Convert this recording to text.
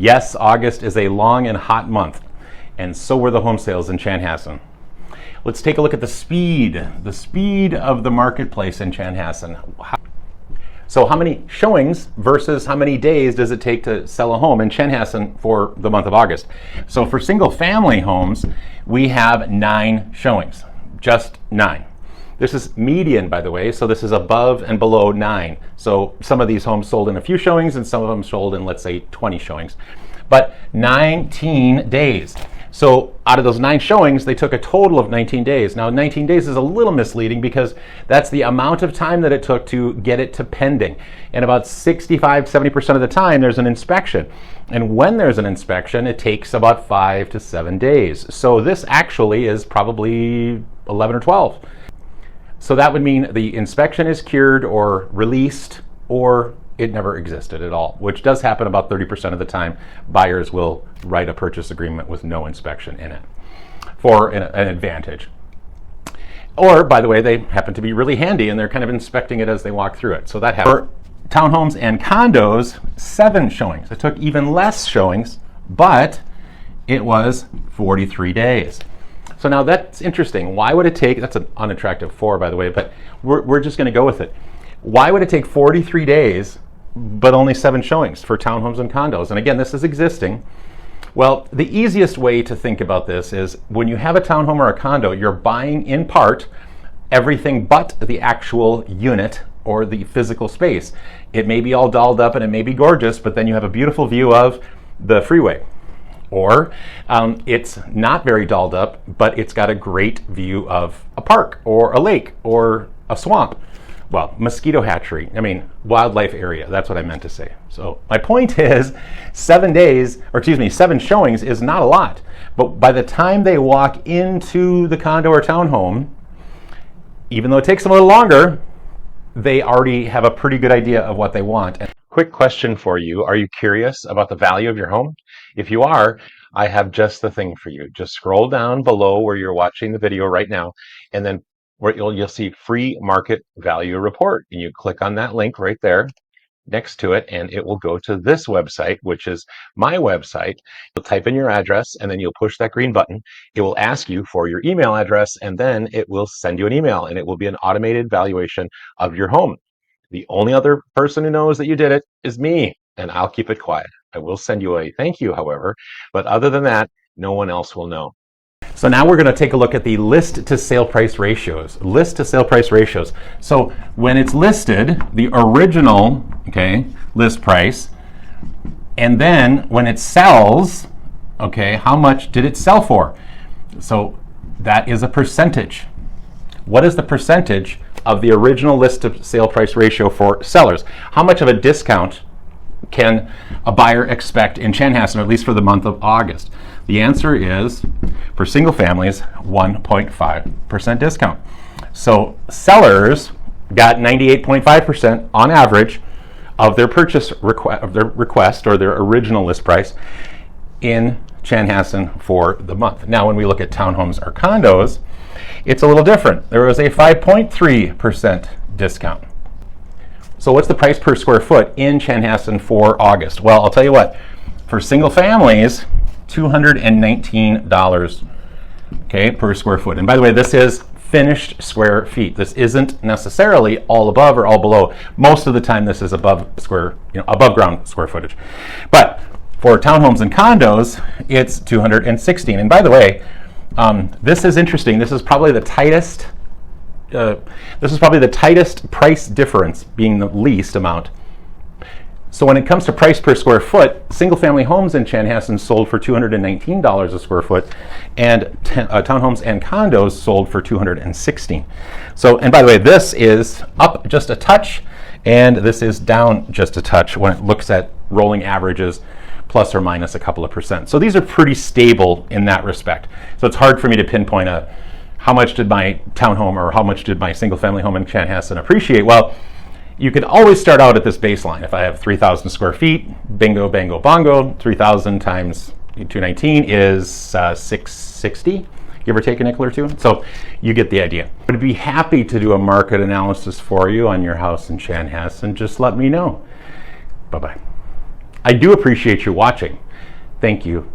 Yes, August is a long and hot month, and so were the home sales in Chanhassen. Let's take a look at the speed of the marketplace in Chanhassen. So how many showings versus how many days does it take to sell a home in Chanhassen for the month of August? So for single family homes, we have 9 showings, just 9. This is median, by the way, so this is above and below 9. So some of these homes sold in a few showings and some of them sold in, let's say, 20 showings. But 19 days. So out of those 9 showings, they took a total of 19 days. Now 19 days is a little misleading because that's the amount of time that it took to get it to pending. And about 65-70% of the time there's an inspection. And when there's an inspection, it takes about 5 to 7 days. So this actually is probably 11 or 12. So that would mean the inspection is cured or released, or it never existed at all, which does happen about 30% of the time. Buyers will write a purchase agreement with no inspection in it for an advantage. Or, by the way, they happen to be really handy and they're kind of inspecting it as they walk through it. So that happens. For townhomes and condos, 7 showings. It took even less showings, but it was 43 days. So now that's interesting. Why would it take, that's an unattractive 4, by the way, but we're just going to go with it. Why would it take 43 days but only 7 showings for townhomes and condos? And again, this is existing. Well, the easiest way to think about this is when you have a townhome or a condo, you're buying in part everything but the actual unit or the physical space. It may be all dolled up and it may be gorgeous, but then you have a beautiful view of the freeway. Or it's not very dolled up, but it's got a great view of a park or a lake or a swamp. Well, mosquito hatchery, wildlife area, that's what I meant to say. So my point is 7 showings is not a lot. But by the time they walk into the condo or townhome, even though it takes them a little longer, they already have a pretty good idea of what they want. Quick question for you. Are you curious about the value of your home? If you are, I have just the thing for you. Just scroll down below where you're watching the video right now, and then where you'll see free market value report. And you click on that link right there next to it, and it will go to this website, which is my website. You'll type in your address, and then you'll push that green button. It will ask you for your email address, and then it will send you an email, and it will be an automated valuation of your home. The only other person who knows that you did it is me, and I'll keep it quiet. I will send you a thank you, however, but other than that, no one else will know. So now we're going to take a look at the list to sale price ratios. List to sale price ratios. So when it's listed, the original, list price, and then when it sells, how much did it sell for? So that is a percentage. What is the percentage of the original list to sale price ratio for sellers? How much of a discount can a buyer expect in Chanhassen, at least for the month of August? The answer is, for single families, 1.5% discount. So sellers got 98.5% on average of their purchase request or their original list price in Chanhassen for the month. Now, when we look at townhomes or condos, it's a little different. There was a 5.3% discount. So what's the price per square foot in Chanhassen for August? Well, I'll tell you what, for single families, $219 per square foot. And by the way, this is finished square feet. This isn't necessarily all above or all below. Most of the time this is above ground square footage. But for townhomes and condos, it's $216. And by the way, this is interesting. This is probably the tightest price difference, being the least amount. So when it comes to price per square foot, single-family homes in Chanhassen sold for $219 a square foot, and townhomes and condos sold for $216. So, and by the way, this is up just a touch, and this is down just a touch when it looks at rolling averages, plus or minus a couple of percent. So these are pretty stable in that respect. So it's hard for me to pinpoint how much did my townhome or how much did my single-family home in Chanhassen appreciate. Well, you could always start out at this baseline. If I have 3,000 square feet, bingo, bango, bongo, 3,000 times 219 is 660, give or take a nickel or two. So you get the idea. I'd be happy to do a market analysis for you on your house in Chanhassen. Just let me know. Bye-bye. I do appreciate you watching. Thank you.